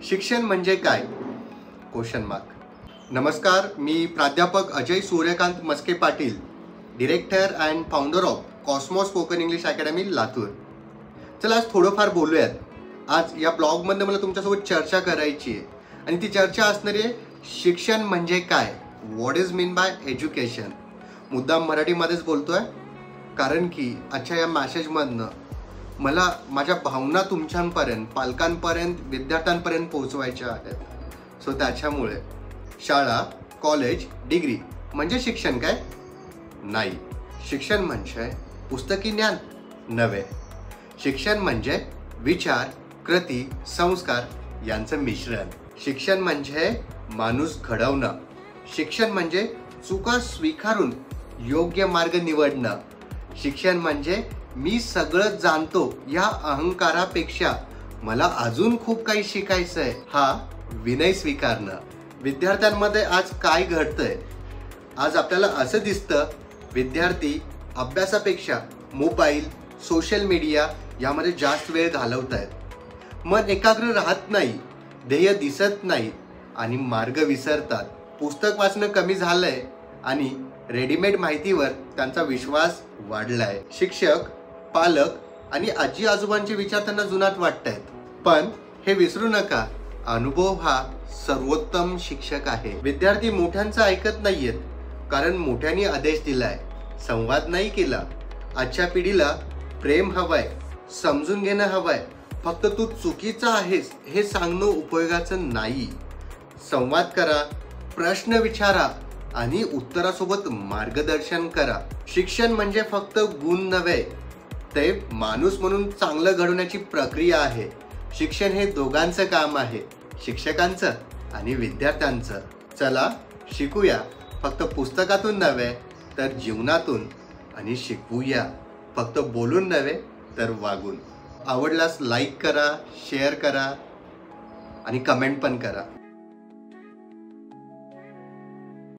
शिक्षण म्हणजे काय? Question mark. नमस्कार, मी प्राध्यापक Ajay Suryakant Maske Patil, director and founder of Cosmos spoken English academy Latur. चला आज थोडंफार बोलूयात. आज या ब्लॉगमध्ये मला तुमच्यासोबत चर्चा करायची आहे आणि ती चर्चा असणारी आहे शिक्षण म्हणजे काय, what is mean by education. मुद्दाम मराठीमध्येच बोलतोय कारण की आजच्या या मॅसेजमधनं मला माझ्या भावना तुमच्यापर्यंत, पालकांपर्यंत, विद्यार्थ्यांपर्यंत पोहोचवायच्या आहेत. सो त्याच्यामुळे शाळा, कॉलेज, डिग्री म्हणजे शिक्षण काय? नाही. शिक्षण म्हणजे पुस्तकी ज्ञान नव्हे. शिक्षण म्हणजे विचार, कृती, संस्कार यांचं मिश्रण. शिक्षण म्हणजे माणूस घडवणं. शिक्षण म्हणजे चुका स्वीकारून योग्य मार्ग निवडणं. शिक्षण म्हणजे मी सगळं जाणतो या अहंकारापेक्षा मला अजून खूप काही शिकायचं आहे हा विनय स्वीकारणं. विद्यार्थ्यांमध्ये आज काय घडतंय? आज आपल्याला असं दिसतं विद्यार्थी अभ्यासापेक्षा मोबाईल, सोशल मीडिया यामध्ये जास्त वेळ घालवत आहेत. मन एकाग्र राहत नाही, ध्येय दिसत नाही आणि मार्ग विसरतात. पुस्तक वाचणं कमी झालंय आणि रेडीमेड माहितीवर त्यांचा विश्वास वाढलाय. शिक्षक, पालक आणि आजी आजोबांचे विचार त्यांना जुनाट वाटतायत. पण हे विसरू नका, अनुभव हा सर्वोत्तम शिक्षक आहे. विद्यार्थी मोठ्यांचं ऐकत नाहीयेत कारण मोठ्यांनी आदेश दिलाय, संवाद नाही केला. आजच्या पिढीला प्रेम हवंय, समजून घेणं हवंय. फक्त तू चुकीचा आहेस हे सांगणं उपयोगाचं नाही. संवाद करा, प्रश्न विचारा आणि उत्तरासोबत मार्गदर्शन करा. शिक्षण म्हणजे फक्त गुण नव्हे, ते माणूस म्हणून चांगलं घडवण्याची प्रक्रिया आहे. शिक्षण हे दोघांचं काम आहे, शिक्षकांचं आणि विद्यार्थ्यांचं. चला शिकूया, फक्त पुस्तकातून नव्हे तर जीवनातून, आणि शिकवूया फक्त बोलून नव्हे तर वागून. आवडल्यास लाईक करा, शेअर करा आणि कमेंट पण करा.